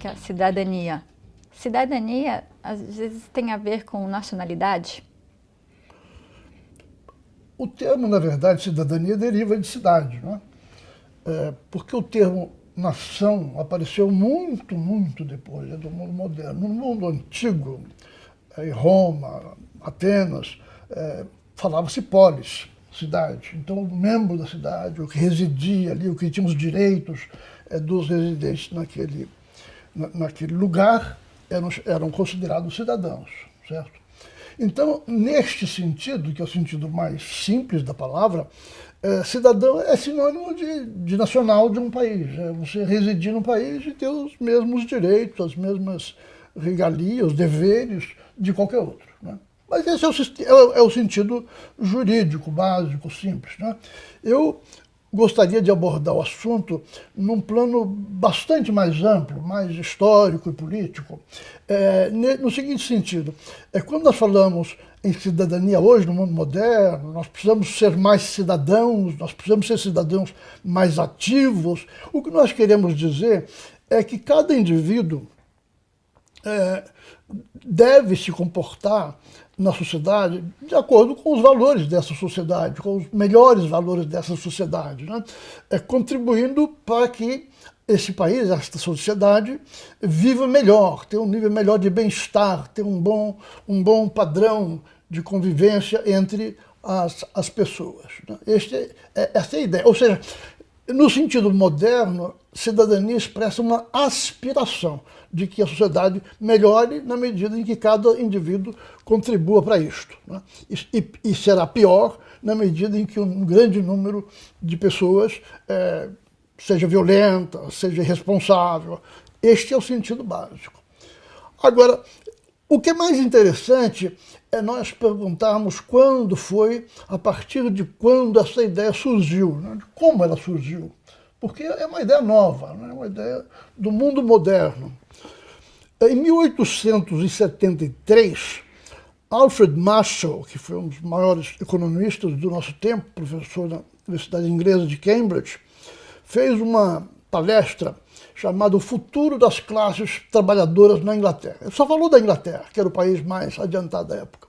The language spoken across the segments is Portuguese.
significa cidadania? Cidadania, às vezes, tem a ver com nacionalidade? O termo, na verdade, cidadania deriva de cidade, não é? Porque o termo nação apareceu muito, muito depois do mundo moderno. No mundo antigo, em Roma, Atenas, falava-se polis, cidade. Então, o membro da cidade, o que residia ali, o que tinha os direitos dos residentes naquele lugar, eram considerados cidadãos, certo? Então, neste sentido, que é o sentido mais simples da palavra, cidadão é sinônimo de nacional de um país. É você residir num país e ter os mesmos direitos, as mesmas regalias, os deveres de qualquer outro, né? Mas esse é o sentido jurídico, básico, simples, né? Eu gostaria de abordar o assunto num plano bastante mais amplo, mais histórico e político, no seguinte sentido: quando nós falamos em cidadania hoje, no mundo moderno, nós precisamos ser mais cidadãos, nós precisamos ser cidadãos mais ativos. O que nós queremos dizer é que cada indivíduo deve se comportar na sociedade de acordo com os valores dessa sociedade, com os melhores valores dessa sociedade, né? Contribuindo para que esse país, esta sociedade, viva melhor, tenha um nível melhor de bem-estar, tenha um bom padrão de convivência entre as pessoas, né? Essa é a ideia. Ou seja, no sentido moderno, cidadania expressa uma aspiração de que a sociedade melhore na medida em que cada indivíduo contribua para isto, né? E será pior na medida em que um grande número de pessoas seja violenta, seja irresponsável. Este é o sentido básico. Agora, o que é mais interessante é nós perguntarmos quando foi, a partir de quando essa ideia surgiu, né? De como ela surgiu. Porque é uma ideia nova, né? Uma ideia do mundo moderno. Em 1873, Alfred Marshall, que foi um dos maiores economistas do nosso tempo, professor da Universidade Inglesa de Cambridge, fez uma palestra chamada O Futuro das Classes Trabalhadoras na Inglaterra. Ele só falou da Inglaterra, que era o país mais adiantado da época.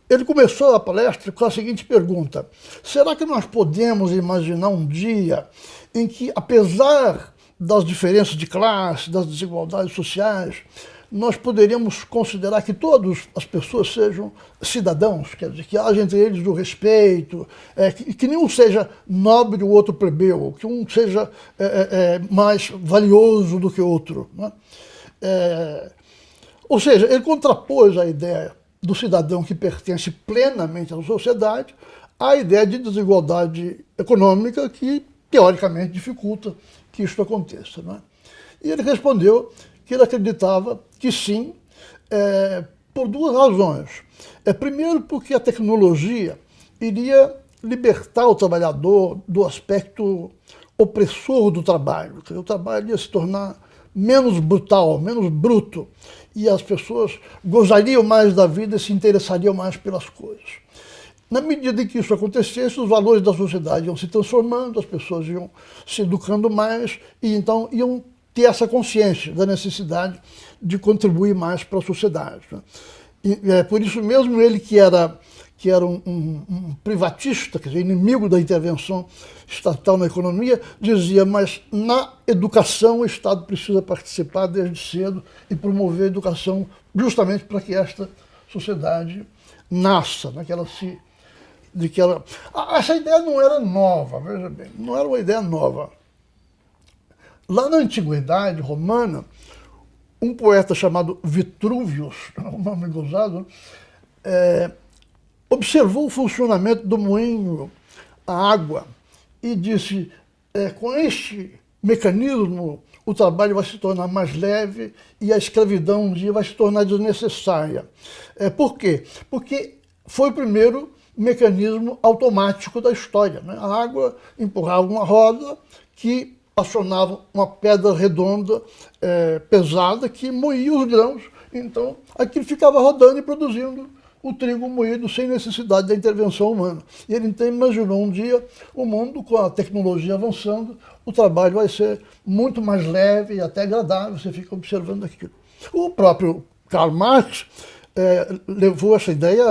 Ele começou a palestra com a seguinte pergunta: será que nós podemos imaginar um dia em que, apesar das diferenças de classe, das desigualdades sociais, nós poderíamos considerar que todas as pessoas sejam cidadãos, quer dizer, que haja entre eles o respeito, que nenhum seja nobre e o outro plebeu, que um seja mais valioso do que o outro, né? Ou seja, ele contrapôs a ideia do cidadão que pertence plenamente à sociedade à ideia de desigualdade econômica que, teoricamente, dificulta que isso aconteça, né? E ele respondeu que ele acreditava que sim, por duas razões. Primeiro, porque a tecnologia iria libertar o trabalhador do aspecto opressor do trabalho. O trabalho ia se tornar menos brutal, menos bruto, e as pessoas gozariam mais da vida e se interessariam mais pelas coisas. Na medida em que isso acontecesse, os valores da sociedade iam se transformando, as pessoas iam se educando mais e então iam ter essa consciência da necessidade de contribuir mais para a sociedade, né? E, por isso mesmo ele que era um privatista, quer dizer, inimigo da intervenção estatal na economia, dizia: mas na educação o Estado precisa participar desde cedo e promover a educação justamente para que esta sociedade nasça, né? Essa ideia não era nova, veja bem, não era uma ideia nova. Lá na Antiguidade Romana, um poeta chamado Vitrúvios, um nome gozado, observou o funcionamento do moinho à água e disse: com este mecanismo o trabalho vai se tornar mais leve e a escravidão um dia vai se tornar desnecessária. Por quê? Porque foi o primeiro mecanismo automático da história, né? A água empurrava uma roda que acionava uma pedra redonda, pesada, que moía os grãos. Então, aquilo ficava rodando e produzindo o trigo moído sem necessidade da intervenção humana. E ele então imaginou um dia o mundo, com a tecnologia avançando, o trabalho vai ser muito mais leve e até agradável, você fica observando aquilo. O próprio Karl Marx levou essa ideia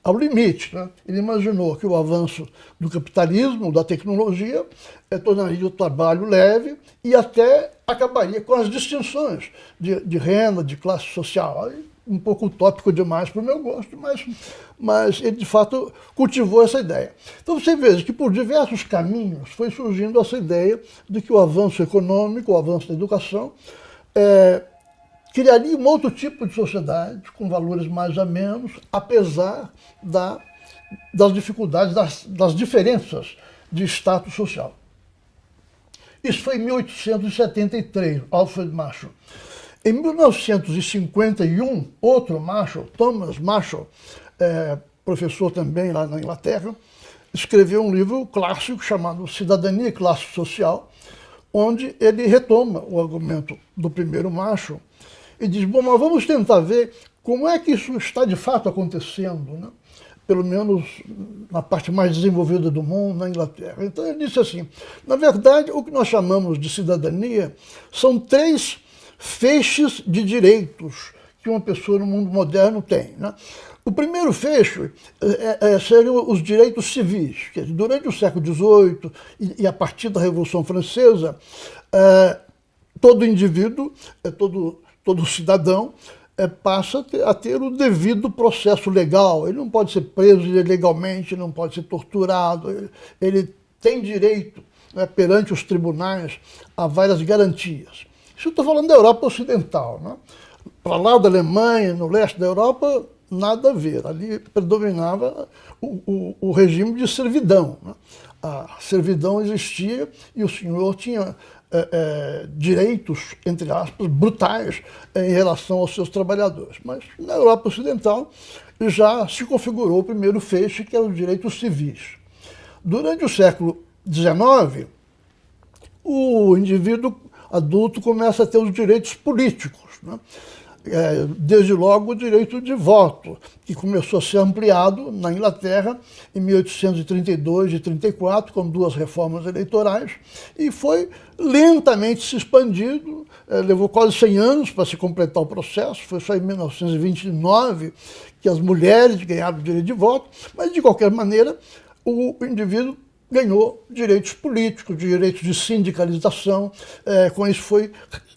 ao limite, né? Ele imaginou que o avanço do capitalismo, da tecnologia, tornaria o trabalho leve e até acabaria com as distinções de renda, de classe social. Aí, um pouco utópico demais para o meu gosto, mas ele de fato cultivou essa ideia. Então você veja que por diversos caminhos foi surgindo essa ideia de que o avanço econômico, o avanço da educação, criaria um outro tipo de sociedade, com valores mais a menos, apesar das dificuldades, das diferenças de status social. Isso foi em 1873, Alfred Marshall. Em 1951, outro Marshall, Thomas Marshall, professor também lá na Inglaterra, escreveu um livro clássico chamado Cidadania e Classe Social, onde ele retoma o argumento do primeiro Marshall e diz, bom, mas vamos tentar ver como é que isso está de fato acontecendo, né? Pelo menos na parte mais desenvolvida do mundo, na Inglaterra. Então ele disse assim, na verdade, o que nós chamamos de cidadania são 3 feixes de direitos que uma pessoa no mundo moderno tem, né? O primeiro feixe seriam os direitos civis, que durante o século XVIII e a partir da Revolução Francesa, todo indivíduo, todo cidadão passa a ter o devido processo legal. Ele não pode ser preso ilegalmente, não pode ser torturado, ele tem direito, né, perante os tribunais a várias garantias. Isso eu estou falando da Europa Ocidental, né? Para lá da Alemanha, no leste da Europa, nada a ver. Ali predominava o regime de servidão, né? A servidão existia e o senhor tinha direitos, entre aspas, brutais em relação aos seus trabalhadores. Mas na Europa Ocidental já se configurou o primeiro feixe, que é os direitos civis. Durante o século XIX, o indivíduo adulto começa a ter os direitos políticos, né? Desde logo o direito de voto, que começou a ser ampliado na Inglaterra em 1832 e 34, com 2 reformas eleitorais, e foi lentamente se expandindo, levou quase 100 anos para se completar o processo, foi só em 1929 que as mulheres ganharam o direito de voto, mas de qualquer maneira o indivíduo ganhou direitos políticos, direitos de sindicalização, com isso foi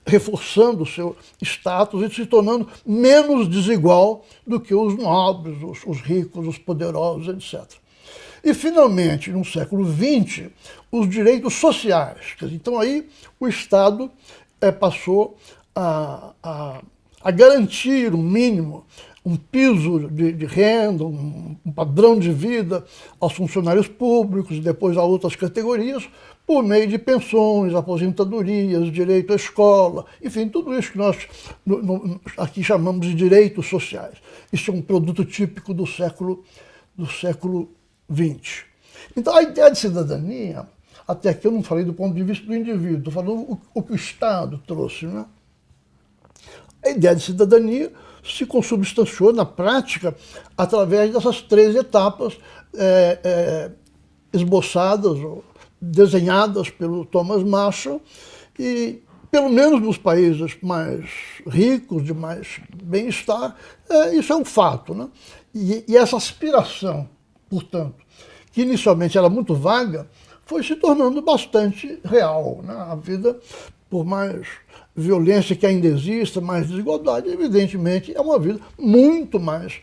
reforçando o seu status e se tornando menos desigual do que os nobres, os ricos, os poderosos, etc. E, finalmente, no século XX, os direitos sociais. Então, aí o Estado passou a garantir um mínimo, um piso de renda, um padrão de vida aos funcionários públicos e depois a outras categorias, por meio de pensões, aposentadorias, direito à escola, enfim, tudo isso que nós aqui chamamos de direitos sociais. Isso é um produto típico do século XX. Então, a ideia de cidadania, até aqui eu não falei do ponto de vista do indivíduo, estou falando o que o Estado trouxe, né? A ideia de cidadania se consubstanciou na prática através dessas 3 etapas esboçadas, desenhadas pelo Thomas Marshall, e pelo menos nos países mais ricos, de mais bem-estar, isso é um fato, né? E essa aspiração, portanto, que inicialmente era muito vaga, foi se tornando bastante real, né? A vida, por mais violência que ainda exista, mais desigualdade, evidentemente é uma vida muito mais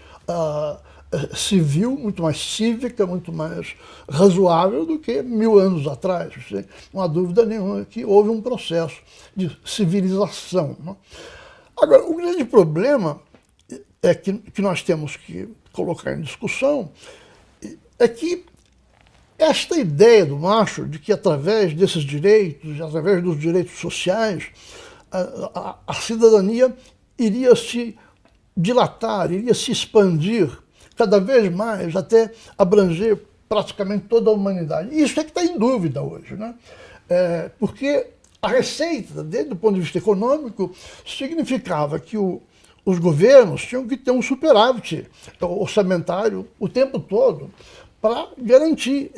civil, muito mais cívica, muito mais razoável do que 1000 anos atrás. Não há dúvida nenhuma que houve um processo de civilização, né? Agora, o grande problema que nós temos que colocar em discussão é que esta ideia do Marshall de que através desses direitos, através dos direitos sociais, a cidadania iria se dilatar, iria se expandir cada vez mais, até abranger praticamente toda a humanidade. Isso é que está em dúvida hoje, né? Porque a receita, desde o ponto de vista econômico, significava que os governos tinham que ter um superávit orçamentário o tempo todo para garantir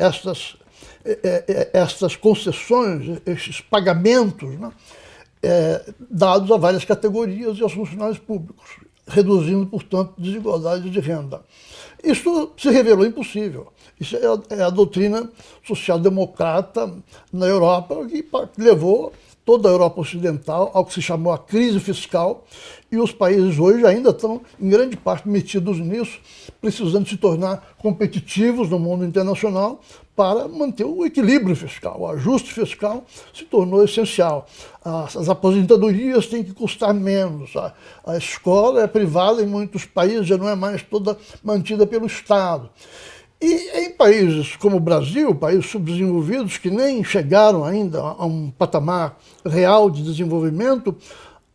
essas concessões, esses pagamentos, né, dados a várias categorias e aos funcionários públicos, reduzindo, portanto, desigualdade de renda. Isso se revelou impossível. Isso é a doutrina social-democrata na Europa que levou toda a Europa Ocidental ao que se chamou a crise fiscal, e os países hoje ainda estão, em grande parte, metidos nisso, precisando se tornar competitivos no mundo internacional para manter o equilíbrio fiscal. O ajuste fiscal se tornou essencial. As aposentadorias têm que custar menos. A escola é privada em muitos países, já não é mais toda mantida pelo Estado. E em países como o Brasil, países subdesenvolvidos que nem chegaram ainda a um patamar real de desenvolvimento,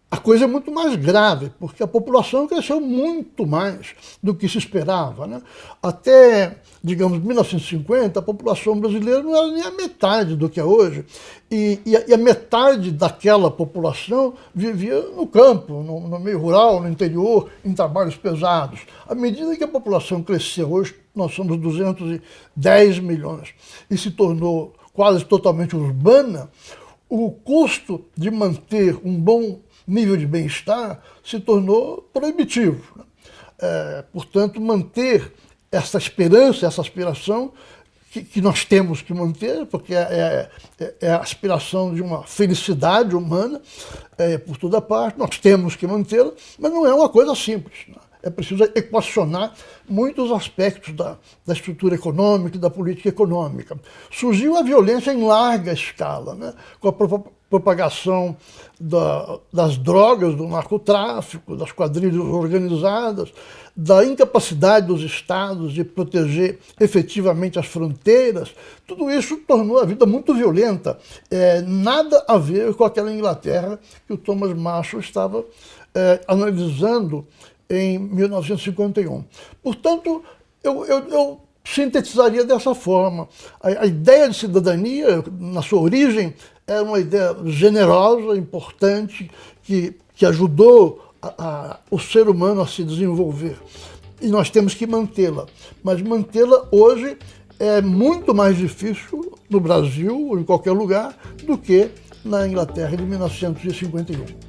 a coisa é muito mais grave, porque a população cresceu muito mais do que se esperava, né? Até, digamos, 1950, a população brasileira não era nem a metade do que é hoje. E a metade daquela população vivia no campo, no meio rural, no interior, em trabalhos pesados. À medida que a população cresceu, hoje nós somos 210 milhões, e se tornou quase totalmente urbana, o custo de manter um bom nível de bem-estar se tornou proibitivo. Portanto, manter essa esperança, essa aspiração, que nós temos que manter, porque é a aspiração de uma felicidade humana, por toda parte, nós temos que mantê-la, mas não é uma coisa simples, né? É preciso equacionar muitos aspectos da estrutura econômica e da política econômica. Surgiu a violência em larga escala, né? Com a propagação das drogas, do narcotráfico, das quadrilhas organizadas, da incapacidade dos estados de proteger efetivamente as fronteiras. Tudo isso tornou a vida muito violenta. Nada a ver com aquela Inglaterra que o Thomas Marshall estava analisando em 1951. Portanto, eu sintetizaria dessa forma. A ideia de cidadania, na sua origem, era uma ideia generosa, importante, que ajudou o ser humano a se desenvolver. E nós temos que mantê-la. Mas mantê-la hoje é muito mais difícil no Brasil ou em qualquer lugar do que na Inglaterra de 1951.